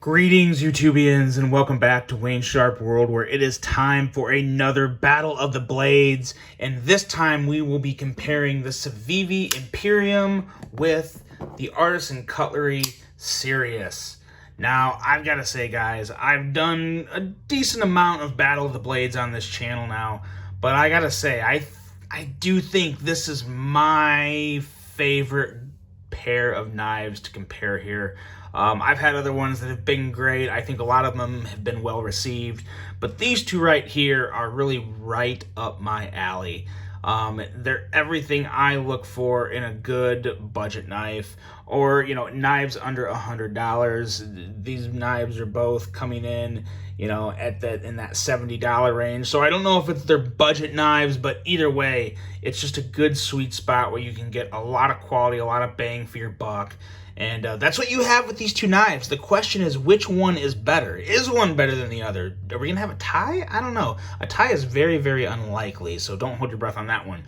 Greetings, YouTubians, and welcome back to Wayne Sharp World, where it is time for another Battle of the Blades, and this time we will be comparing the Civivi Imperium with the Artisan Cutlery Sirius. Now, I've got to say, guys, I've done a decent amount of Battle of the Blades on this channel now, but I got to say, I do think this is my favorite pair of knives to compare here. I've had other ones that have been great. I think a lot of them have been well received, but these two right here are really right up my alley. They're everything I look for in a good budget knife, or knives under $100. These knives are both coming in, in that $70 range. So I don't know if it's their budget knives, but either way, it's just a good sweet spot where you can get a lot of quality, a lot of bang for your buck. And that's what you have with these two knives. The question is, which one is better? Is one better than the other? Are we going to have a tie? I don't know. A tie is very, very unlikely, so don't hold your breath on that one.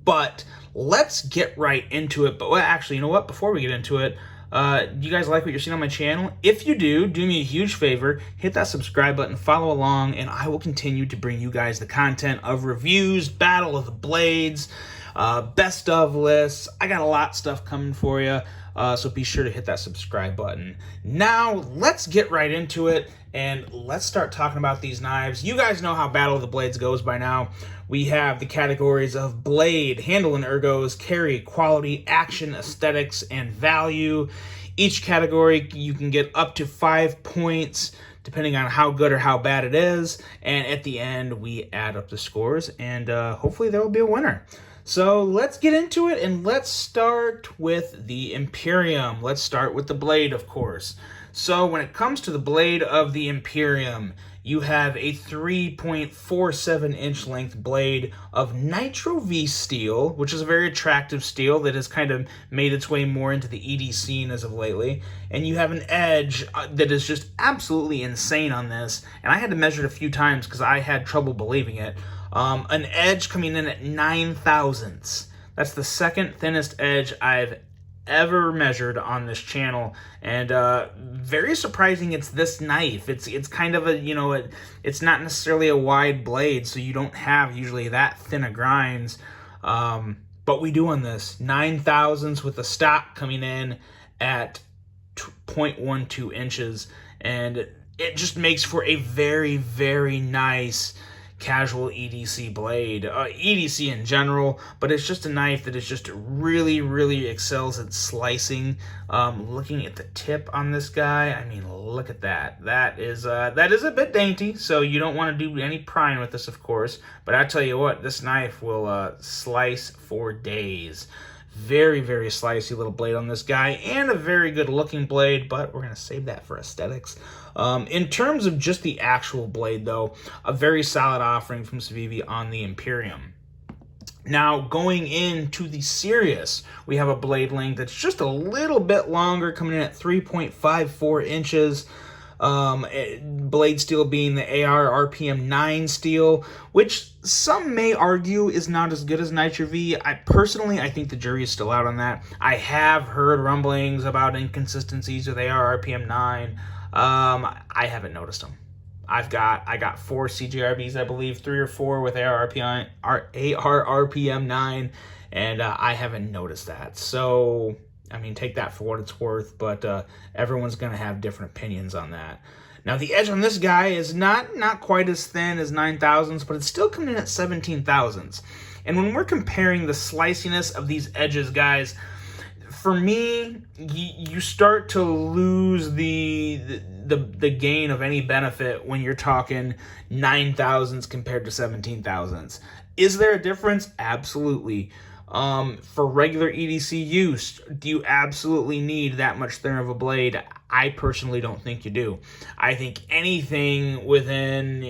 But let's get right into it. But actually, you know what? Before we get into it, do you guys like what you're seeing on my channel? If you do me a huge favor, hit that subscribe button, follow along, and I will continue to bring you guys the content of reviews, Battle of the Blades, best of lists. I got a lot of stuff coming for you. So be sure to hit that subscribe button. Now, let's get right into it, and let's start talking about these knives. You guys know how Battle of the Blades goes by now. We have the categories of blade, handle and ergos, carry, quality, action, aesthetics, and value. Each category, you can get up to 5 points, depending on how good or how bad it is. And at the end, we add up the scores, and hopefully there will be a winner. So let's get into it, and let's start with the Imperium. Let's start with the blade, of course. So when it comes to the blade of the Imperium, you have a 3.47-inch length blade of Nitro V steel, which is a very attractive steel that has kind of made its way more into the EDC scene as of lately. And you have an edge that is just absolutely insane on this. And I had to measure it a few times because I had trouble believing it. An edge coming in at 9 thousandths. That's the second thinnest edge I've ever measured on this channel, and very surprising it's this knife. It's kind of a, it's not necessarily a wide blade, so you don't have usually that thin of grinds, but we do on this. 9 thousandths with the stock coming in at 0.12 inches, and it just makes for a very, very nice casual EDC blade, EDC in general, but it's just a knife that is just really excels at slicing. Looking at the tip on this guy, I mean, look at that. That is a bit dainty, so you don't want to do any prying with this, of course, but I tell you what, this knife will slice for days. Very slicey little blade on this guy, and a very good looking blade, but we're going to save that for aesthetics. In terms of just the actual blade, though, a very solid offering from Civivi on the Imperium. Now, going into the Sirius, we have a blade length that's just a little bit longer, coming in at 3.54 inches. Blade steel being the AR RPM 9 steel, which some may argue is not as good as Nitro V. I think the jury is still out on that. I have heard rumblings about inconsistencies with AR RPM 9. I haven't noticed them. I got 4 CGRBs, I believe, 3 or 4 with AR RPM 9, and I haven't noticed that. So I mean, take that for what it's worth, but everyone's going to have different opinions on that. Now, the edge on this guy is not quite as thin as 9 thousandths, but it's still coming in at 17 thousandths. And when we're comparing the sliciness of these edges, guys, for me, you start to lose the gain of any benefit when you're talking 9 thousandths compared to 17 thousandths. Is there a difference? Absolutely. For regular EDC use, do you absolutely need that much thinner of a blade? I personally don't think you do. I think anything within,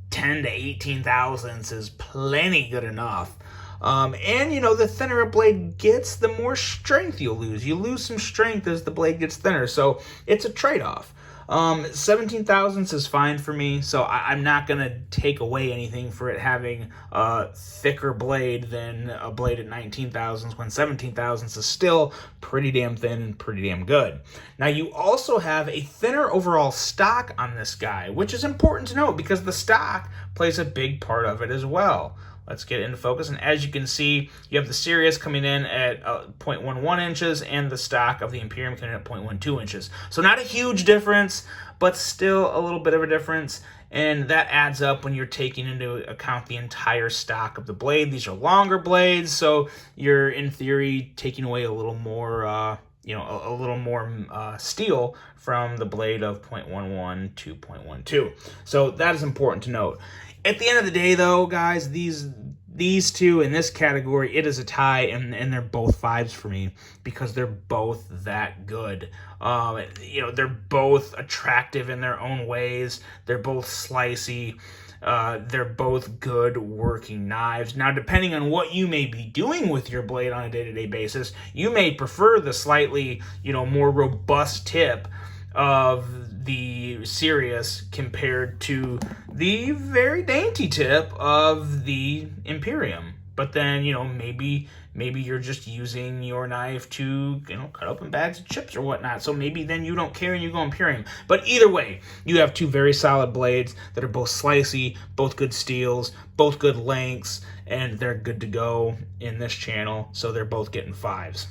10 to 18 thousandths is plenty good enough. And, the thinner a blade gets, the more strength you'll lose. You lose some strength as the blade gets thinner, so it's a trade-off. 17 thousandths is fine for me, so I'm not going to take away anything for it having a thicker blade than a blade at 19 thousandths, when 17 thousandths is still pretty damn thin and pretty damn good. Now, you also have a thinner overall stock on this guy, which is important to note because the stock plays a big part of it as well. Let's get into focus, and as you can see, you have the Sirius coming in at 0.11 inches and the stock of the Imperium coming in at 0.12 inches. So not a huge difference, but still a little bit of a difference, and that adds up when you're taking into account the entire stock of the blade. These are longer blades, so you're, in theory, taking away a little more, a little more steel from the blade of 0.11 to 0.12. So that is important to note. At the end of the day, though, guys, these two in this category, it is a tie, and they're both 5s for me because they're both that good. They're both attractive in their own ways. They're both slicey. They're both good working knives. Now, depending on what you may be doing with your blade on a day-to-day basis, you may prefer the slightly, more robust tip of the Sirius compared to the very dainty tip of the Imperium. But then, maybe you're just using your knife to, cut open bags of chips or whatnot. So maybe then you don't care and you go Imperium. But either way, you have two very solid blades that are both slicey, both good steels, both good lengths, and they're good to go in this channel. So they're both getting 5s.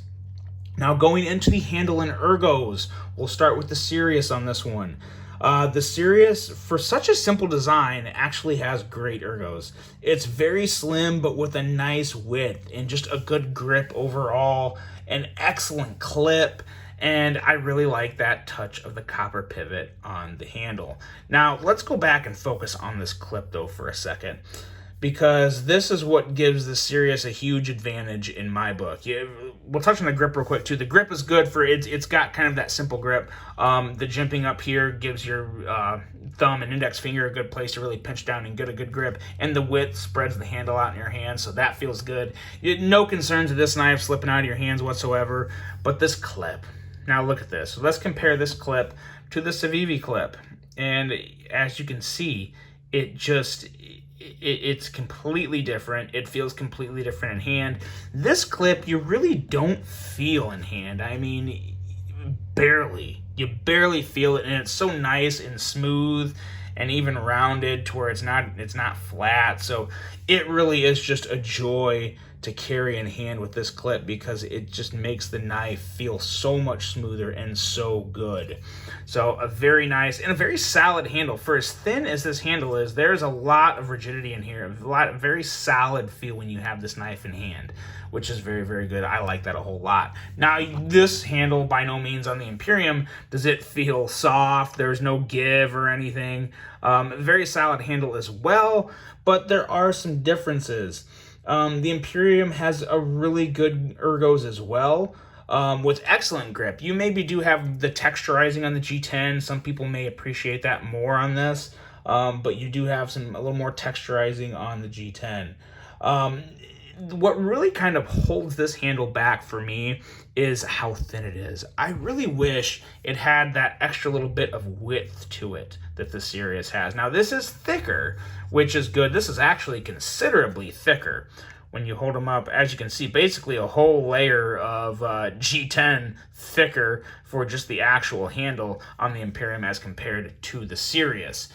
Now, going into the handle and ergos, we'll start with the Sirius on this one. The Sirius, for such a simple design, actually has great ergos. It's very slim, but with a nice width and just a good grip overall, an excellent clip, and I really like that touch of the copper pivot on the handle. Now, let's go back and focus on this clip, though, for a second, because this is what gives the Sirius a huge advantage in my book. We'll touch on the grip real quick, too. The grip is good for it's got kind of that simple grip. The jimping up here gives your thumb and index finger a good place to really pinch down and get a good grip, and the width spreads the handle out in your hand, so that feels good. No concerns of this knife slipping out of your hands whatsoever, but this clip. Now look at this. So let's compare this clip to the Civivi clip, and as you can see, it's completely different. It feels completely different in hand. This clip, you really don't feel in hand. I mean, barely. You barely feel it, and it's so nice and smooth and even rounded to where it's not flat. So it really is just a joy to carry in hand with this clip because it just makes the knife feel so much smoother and so good. So a very nice and a very solid handle. For as thin as this handle is, there's a lot of rigidity in here, a lot of very solid feel when you have this knife in hand, which is very, very good. I like that a whole lot. Now, this handle, by no means on the Imperium does it feel soft. There's no give or anything. Very solid handle as well, but there are some differences. The Imperium has a really good ergos as well, with excellent grip. You maybe do have the texturizing on the G10. Some people may appreciate that more on this, but you do have a little more texturizing on the G10. What really kind of holds this handle back for me is how thin it is. I really wish it had that extra little bit of width to it that the Sirius has. Now, this is thicker, which is good. This is actually considerably thicker. When you hold them up, as you can see, basically a whole layer of G10 thicker for just the actual handle on the Imperium as compared to the Sirius.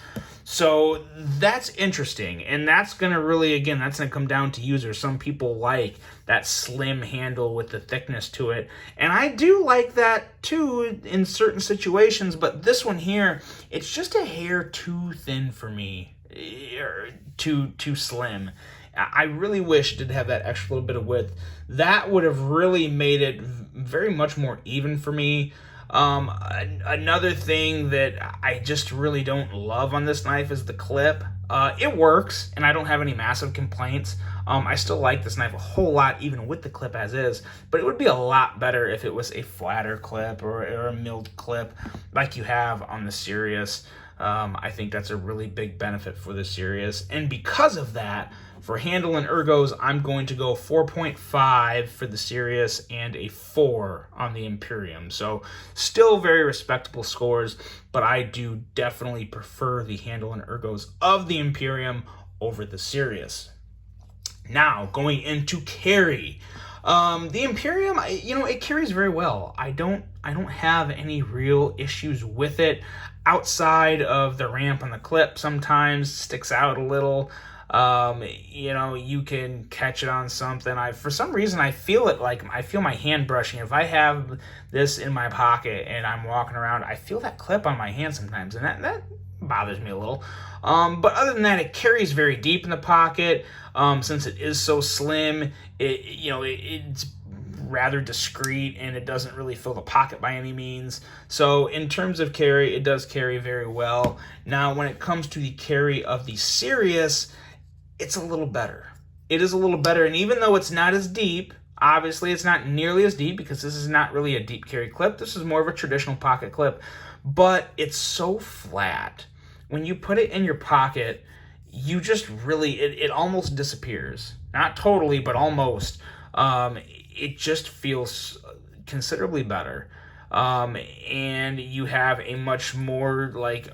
So that's interesting, and that's going to really, again, that's going to come down to users. Some people like that slim handle with the thickness to it, and I do like that too in certain situations, but this one here, it's just a hair too thin for me, too slim. I really wish it did have that extra little bit of width. That would have really made it very much more even for me. Another thing that I just really don't love on this knife is the clip. It works, and I don't have any massive complaints. I still like this knife a whole lot, even with the clip as is, but it would be a lot better if it was a flatter clip or a milled clip like you have on the Sirius. I think that's a really big benefit for the Sirius, and because of that, for handle and ergos, I'm going to go 4.5 for the Sirius and a 4 on the Imperium. So still very respectable scores, but I do definitely prefer the handle and ergos of the Imperium over the Sirius. Now, going into carry. The Imperium, it carries very well. I don't have any real issues with it outside of the ramp on the clip. Sometimes sticks out a little. You can catch it on something. For some reason, I feel my hand brushing. If I have this in my pocket and I'm walking around, I feel that clip on my hand sometimes, and that bothers me a little. But other than that, it carries very deep in the pocket. Since it is so slim, it's rather discreet, and it doesn't really fill the pocket by any means. So in terms of carry, it does carry very well. Now, when it comes to the carry of the Sirius, it's a little better. It is a little better, and even though it's not as deep, obviously it's not nearly as deep because this is not really a deep carry clip. This is more of a traditional pocket clip, but it's so flat. When you put it in your pocket, you just really, it almost disappears. Not totally, but almost. It just feels considerably better. And you have a much more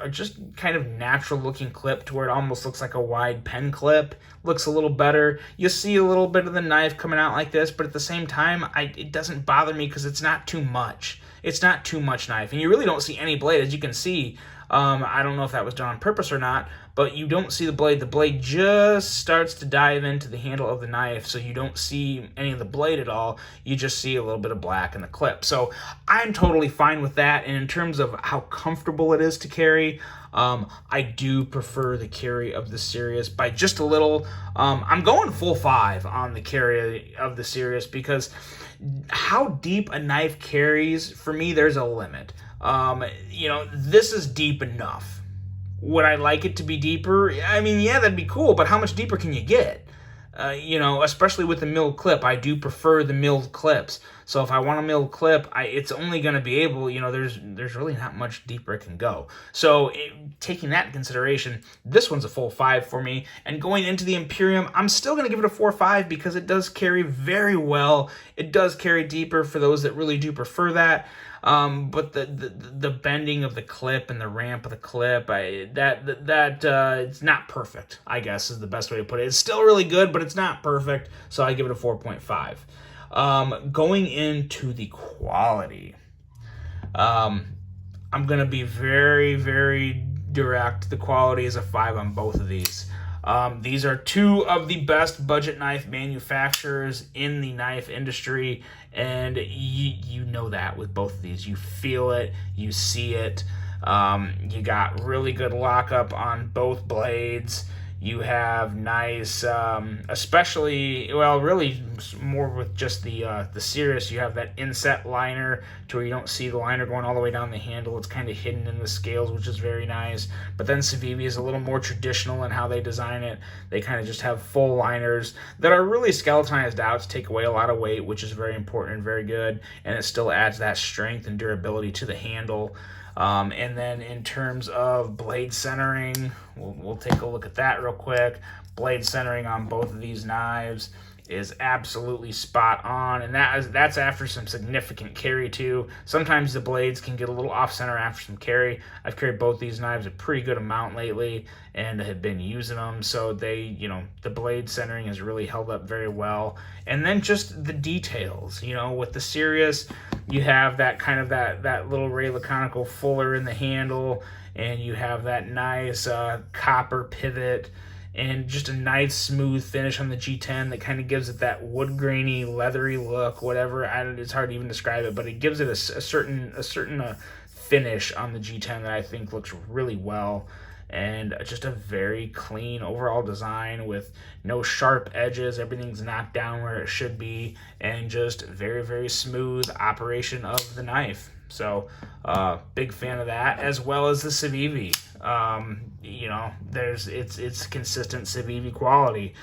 just kind of natural looking clip to where it almost looks like a wide pen clip. Looks a little better. You see a little bit of the knife coming out like this, but at the same time, it doesn't bother me because it's not too much. It's not too much knife, and you really don't see any blade, as you can see. I don't know if that was done on purpose or not, but you don't see the blade. The blade just starts to dive into the handle of the knife, so you don't see any of the blade at all. You just see a little bit of black in the clip. So I'm totally fine with that, and in terms of how comfortable it is to carry, I do prefer the carry of the Sirius by just a little. I'm going full 5 on the carry of the Sirius because how deep a knife carries, for me, there's a limit. This is deep enough. Would I like it to be deeper? I mean, yeah, that'd be cool, but how much deeper can you get? Especially with the milled clip, I do prefer the milled clips. So if I want a milled clip, it's only going to be able, there's really not much deeper it can go. So taking that in consideration, this one's a full 5 for me. And going into the Imperium, I'm still going to give it a 4.5 because it does carry very well. It does carry deeper for those that really do prefer that. But the bending of the clip and the ramp of the clip, it's not perfect, I guess is the best way to put it. It's still really good, but it's not perfect, so I give it a 4.5. Going into the quality, I'm going to be very, very direct. The quality is a 5 on both of these. These are 2 of the best budget knife manufacturers in the knife industry, and you know that with both of these. You feel it, you see it. You got really good lockup on both blades. You have nice, really more with just the Sirius. You have that inset liner to where you don't see the liner going all the way down the handle. It's kind of hidden in the scales, which is very nice. But then Civivi is a little more traditional in how they design it. They kind of just have full liners that are really skeletonized out to take away a lot of weight, which is very important and very good. And it still adds that strength and durability to the handle. And then in terms of blade centering, we'll take a look at that real quick. Blade centering on both of these knives is absolutely spot on, and that's after some significant carry too. Sometimes the blades can get a little off center after some carry. I've carried both these knives a pretty good amount lately and have been using them, so the blade centering has really held up very well. And then just the details, with the Sirius, you have that kind of that little Ray Laconical fuller in the handle, and you have that nice copper pivot, and just a nice smooth finish on the G10 that kind of gives it that wood grainy, leathery look, whatever. It's hard to even describe it, but it gives it a certain finish on the G10 that I think looks really well. And just a very clean overall design with no sharp edges. Everything's knocked down where it should be, and just very, very smooth operation of the knife. So big fan of that, as well as the Civivi. It's consistent Civivi quality.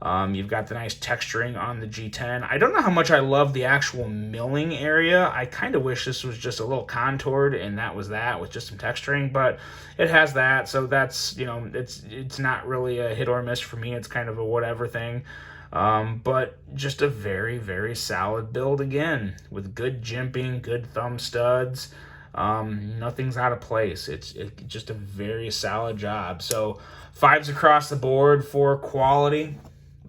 You've got the nice texturing on the G10. I don't know how much I love the actual milling area. I kind of wish this was just a little contoured and that was that with just some texturing, but it has that, so that's, you know, it's not really a hit or miss for me. It's kind of a whatever thing. But just a very, very solid build again, with good jimping, good thumb studs. Nothing's out of place. It's just a very solid job. So 5s across the board for quality.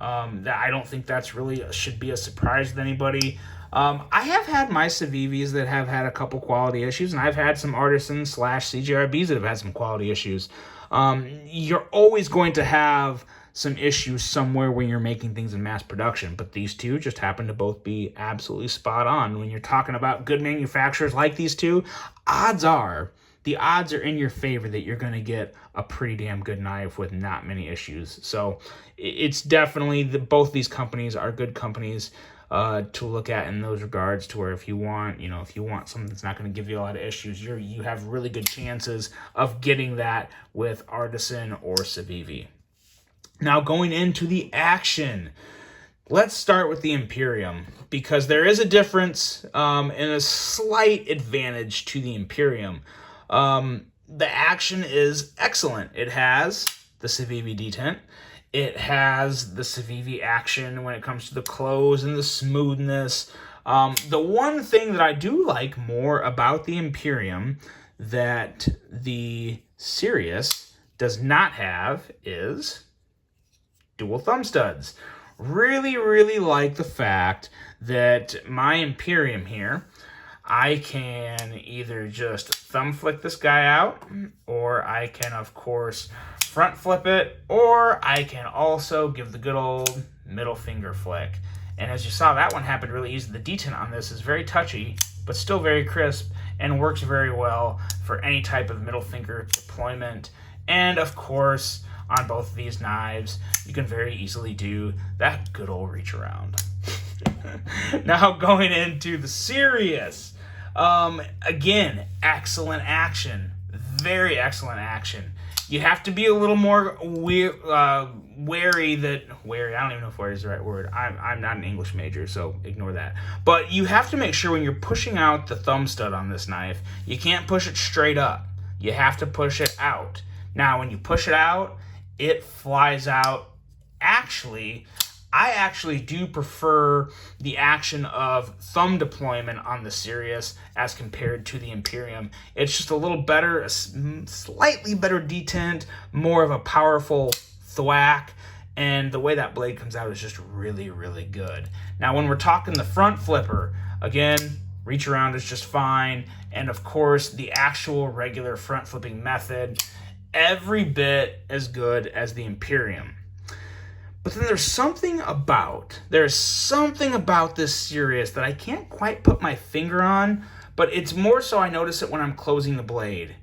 I don't think that's really should be a surprise to anybody. I have had my Civivis that have had a couple quality issues, and I've had some Artisan / CGRBs that have had some quality issues. You're always going to have some issues somewhere when you're making things in mass production, but these two just happen to both be absolutely spot on. When you're talking about good manufacturers like these two, the odds are in your favor that you're going to get a pretty damn good knife with not many issues. So it's definitely, both these companies are good companies to look at in those regards, to where if you want something that's not going to give you a lot of issues, you have really good chances of getting that with Artisan or Civivi. Now, going into the action, let's start with the Imperium, because there is a difference and a slight advantage to the Imperium. The action is excellent. It has the Civivi detent. It has the Civivi action when it comes to the close and the smoothness. The one thing that I do like more about the Imperium that the Sirius does not have is dual thumb studs. Really, really like the fact that my Imperium here, I can either just thumb flick this guy out, or I can, of course, front flip it, or I can also give the good old middle finger flick. And as you saw, that one happened really easy. The detent on this is very touchy, but still very crisp, and works very well for any type of middle finger deployment. And of course, on both of these knives, you can very easily do that good old reach around. Now, going into the Sirius. Again, excellent action. Very excellent action. You have to be a little more wary that... Wary, I don't even know if wary is the right word. I'm not an English major, so ignore that. But you have to make sure when you're pushing out the thumb stud on this knife, you can't push it straight up. You have to push it out. Now, when you push it out, it flies out. I actually do prefer the action of thumb deployment on the Sirius as compared to the Imperium. It's just a little better, a slightly better detent, more of a powerful thwack, and the way that blade comes out is just really, really good. Now, when we're talking the front flipper, again, reach around is just fine, and of course, the actual regular front flipping method, every bit as good as the Imperium. But then there's something about this Sirius that I can't quite put my finger on, but it's more so I notice it when I'm closing the blade.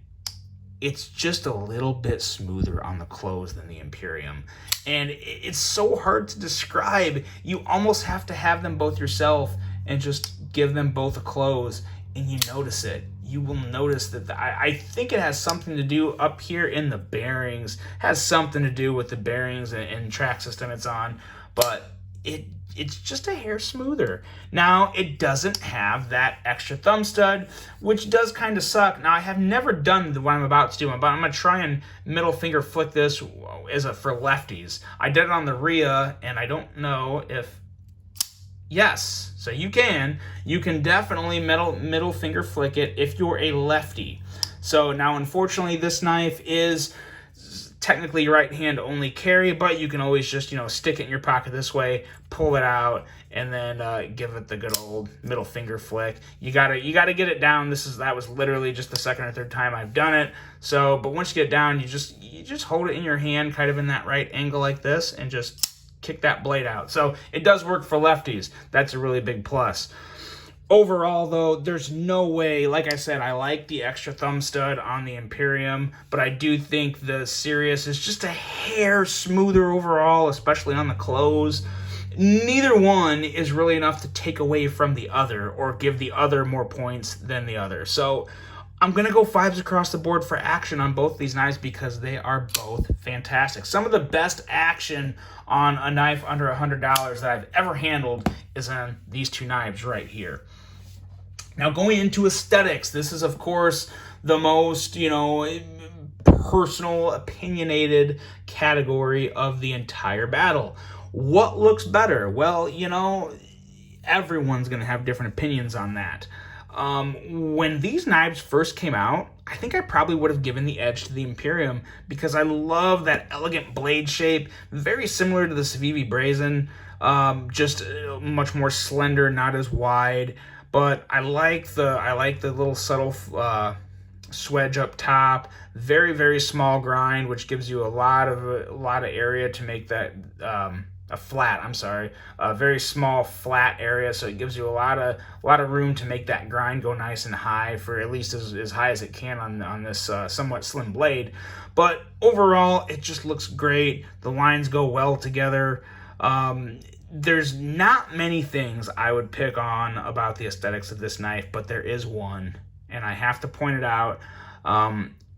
It's just a little bit smoother on the close than the Imperium. And it's so hard to describe. You almost have to have them both yourself and just give them both a close, and you notice it. You will notice that I think it has something to do up here in the bearings, has something to do with the bearings and track system it's on, but it's just a hair smoother. Now, it doesn't have that extra thumb stud, which does kind of suck. Now, I have never done what I'm about to do, but I'm going to try and middle finger flick this for lefties. I did it on the Rhea, and I don't know if... Yes, so you can definitely middle finger flick it if you're a lefty. So now, unfortunately, this knife is technically right hand only carry, but you can always just, stick it in your pocket this way, pull it out, and then give it the good old middle finger flick. You gotta get it down. That was literally just the second or third time I've done it. So, but once you get it down, you just hold it in your hand, kind of in that right angle like this, and just kick that blade out. So it does work for lefties. That's a really big plus. Overall, though, there's no way, like I said, I like the extra thumb stud on the Imperium, but I do think the Sirius is just a hair smoother overall, especially on the close. Neither one is really enough to take away from the other or give the other more points than the other. So I'm going to go 5s across the board for action on both these knives because they are both fantastic. Some of the best action on a knife under $100 that I've ever handled is on these two knives right here. Now, going into aesthetics, this is, of course, the most, personal, opinionated category of the entire battle. What looks better? Well, everyone's going to have different opinions on that. When these knives first came out, I think I probably would have given the edge to the Imperium because I love that elegant blade shape, very similar to the Civivi Brazen, just much more slender, not as wide. But I like the little subtle swedge up top, very, very small grind, which gives you a lot of area to make that a very small flat area, so it gives you a lot of room to make that grind go nice and high, for at least as high as it can on this somewhat slim blade. But overall, it just looks great. The lines go well together. There's not many things I would pick on about the aesthetics of this knife, but there is one, and I have to point it out.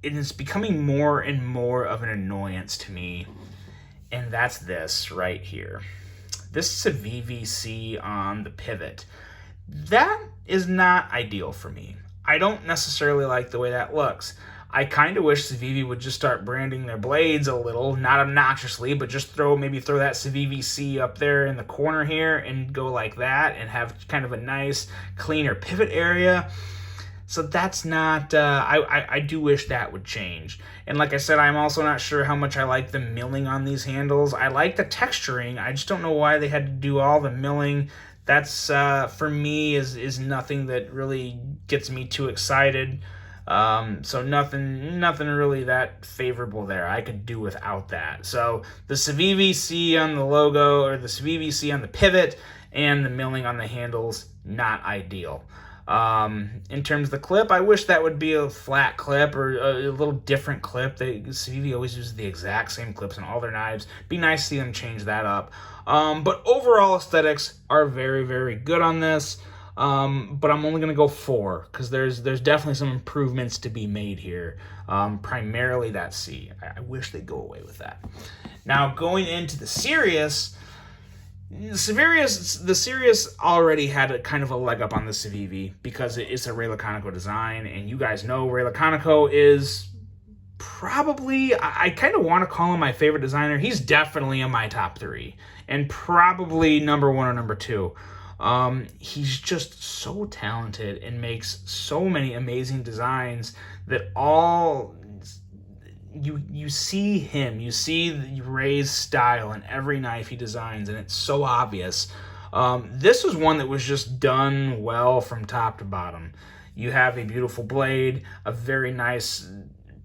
It is becoming more and more of an annoyance to me, and that's this right here. This Civivi C on the pivot. That is not ideal for me. I don't necessarily like the way that looks. I kind of wish Civivi would just start branding their blades a little, not obnoxiously, but just throw that Civivi C up there in the corner here and go like that and have kind of a nice, cleaner pivot area. So that's not, I do wish that would change. And like I said, I'm also not sure how much I like the milling on these handles. I like the texturing. I just don't know why they had to do all the milling. That's, for me, is nothing that really gets me too excited. So nothing really that favorable there. I could do without that. So the Civivi C on the logo, or the Civivi C on the pivot, and the milling on the handles, not ideal. In terms of the clip, I wish that would be a flat clip or a little different clip. Civivi always uses the exact same clips in all their knives. Be nice to see them change that up. But overall aesthetics are very, very good on this. But I'm only going to go 4 because there's definitely some improvements to be made here. Primarily that C. I wish they'd go away with that. Now, going into the Sirius, the Sirius already had a kind of a leg up on the Civivi because it's a Ray Laconico design, and you guys know Ray Laconico is probably, I kind of want to call him my favorite designer. He's definitely in my top 3 and probably number 1 or number 2. He's just so talented and makes so many amazing designs that all you see him, you see Ray's style in every knife he designs, and it's so obvious. This was one that was just done well from top to bottom. You have a beautiful blade, a very nice,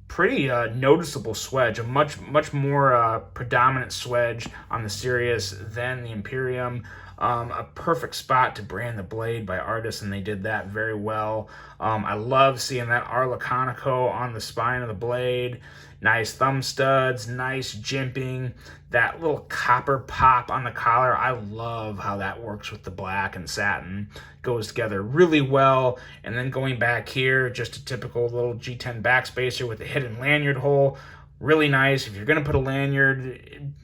pretty noticeable swedge, a much more predominant swedge on the Sirius than the Imperium. A perfect spot to brand the blade by Artisan. They did that very well. I love seeing that R Laconico on the spine of the blade. Nice thumb studs, nice jimping. That little copper pop on the collar, I love how that works with the black and satin. Goes together really well. And then going back here, just a typical little G10 backspacer with a hidden lanyard hole. Really nice. If you're going to put a lanyard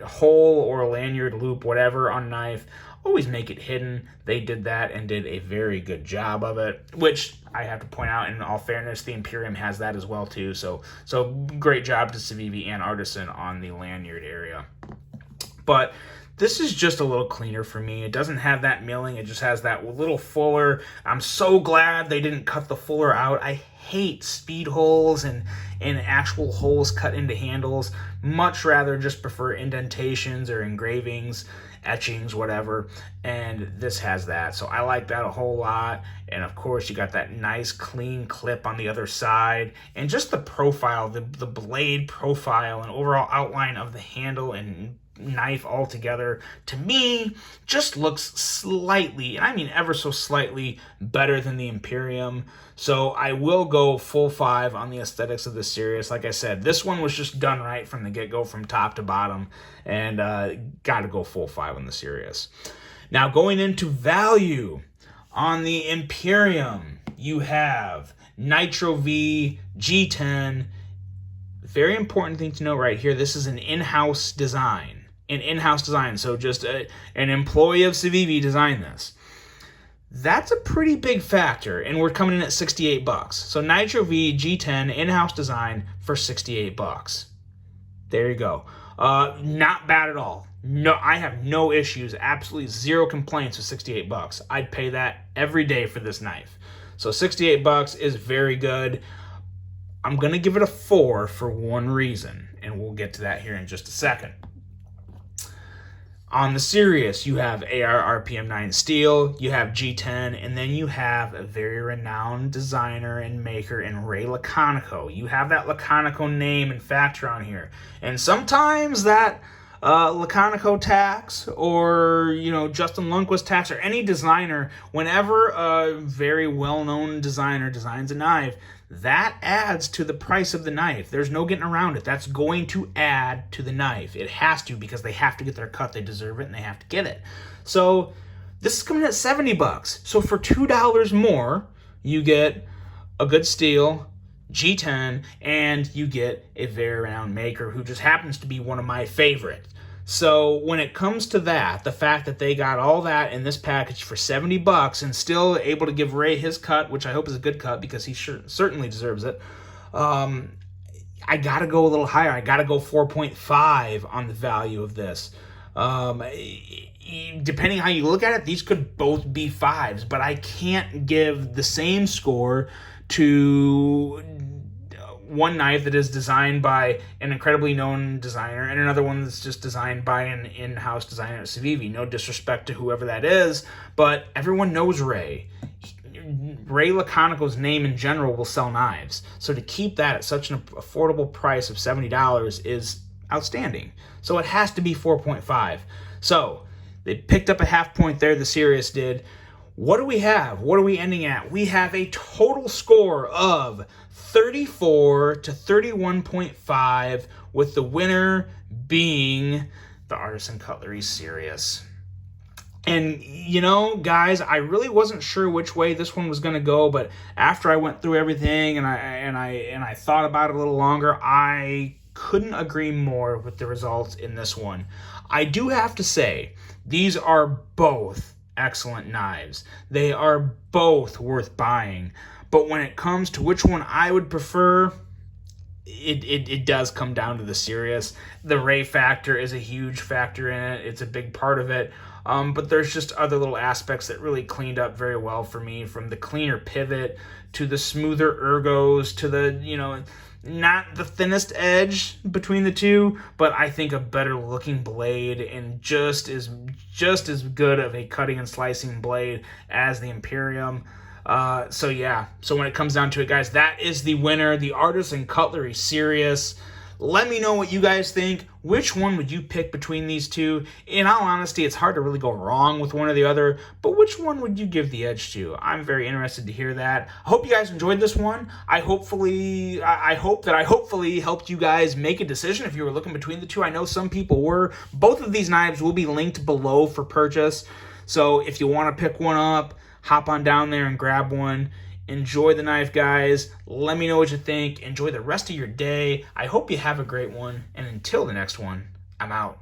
hole or a lanyard loop, whatever, on a knife, always make it hidden. They did that and did a very good job of it, which I have to point out, in all fairness, the Imperium has that as well too. So great job to Civivi and Artisan on the lanyard area. But this is just a little cleaner for me. It doesn't have that milling. It just has that little fuller. I'm so glad they didn't cut the fuller out. I hate speed holes and actual holes cut into handles. Much rather just prefer indentations or engravings, etchings, whatever. And this has that. So I like that a whole lot. And of course, you got that nice clean clip on the other side. And just the profile, the blade profile and overall outline of the handle and knife altogether, to me, just looks slightly, and I mean ever so slightly, better than the Imperium. So I will go full 5 on the aesthetics of the Sirius. Like I said, this one was just done right from the get-go, from top to bottom, and gotta go full 5 on the Sirius. Now, going into value, on the Imperium, you have Nitro V G10. Very important thing to know right here. This is an in-house design. So just an employee of Civivi designed this. That's a pretty big factor, and we're coming in at $68. So Nitro V G10 in-house design for $68. There you go. Not bad at all. No, I have no issues, absolutely zero complaints with $68. I'd pay that every day for this knife. So $68 is very good. I'm going to give it a 4 for one reason, and we'll get to that here in just a second. On the Sirius, you have AR RPM 9 steel, you have G10, and then you have a very renowned designer and maker in Ray Laconico. You have that Laconico name and factor on here. And sometimes that Laconico tax or, Justin Lundquist tax or any designer, whenever a very well-known designer designs a knife, that adds to the price of the knife. There's no getting around it. That's going to add to the knife. It has to, because they have to get their cut. They deserve it, and they have to get it. So this is coming at $70. So for $2 more, you get a good steel, G10, and you get a very renowned maker who just happens to be one of my favorites. So when it comes to that, the fact that they got all that in this package for $70 and still able to give Ray his cut, which I hope is a good cut because he certainly deserves it, I got to go a little higher. I got to go 4.5 on the value of this. Depending how you look at it, these could both be 5s, but I can't give the same score to one knife that is designed by an incredibly known designer and another one that's just designed by an in-house designer at Civivi. No disrespect to whoever that is, but everyone knows Ray. Ray Laconico's name in general will sell knives. So to keep that at such an affordable price of $70 is outstanding. So it has to be 4.5. So they picked up a half point there, the Sirius did. What do we have? What are we ending at? We have a total score of 34 to 31.5, with the winner being the Artisan Cutlery Sirius. And, guys, I really wasn't sure which way this one was going to go, but after I went through everything and I thought about it a little longer, I couldn't agree more with the results in this one. I do have to say, these are both excellent knives. They are both worth buying. But when it comes to which one I would prefer, it does come down to the Sirius. The Ray factor is a huge factor in it. It's a big part of it. But there's just other little aspects that really cleaned up very well for me, from the cleaner pivot to the smoother ergos to the, not the thinnest edge between the two, but I think a better looking blade and just as good of a cutting and slicing blade as the Imperium. So when it comes down to it, guys, that is the winner, the Artisan Cutlery Sirius. Let me know what you guys think. Which one would you pick between these two? In all honesty, it's hard to really go wrong with one or the other, but which one would you give the edge to? I'm very interested to hear that. I hope you guys enjoyed this one. I hope that I hopefully helped you guys make a decision if you were looking between the two. I know some people were. Both of these knives will be linked below for purchase. So if you want to pick one up, hop on down there and grab one. Enjoy the knife, guys. Let me know what you think. Enjoy the rest of your day. I hope you have a great one. And until the next one, I'm out.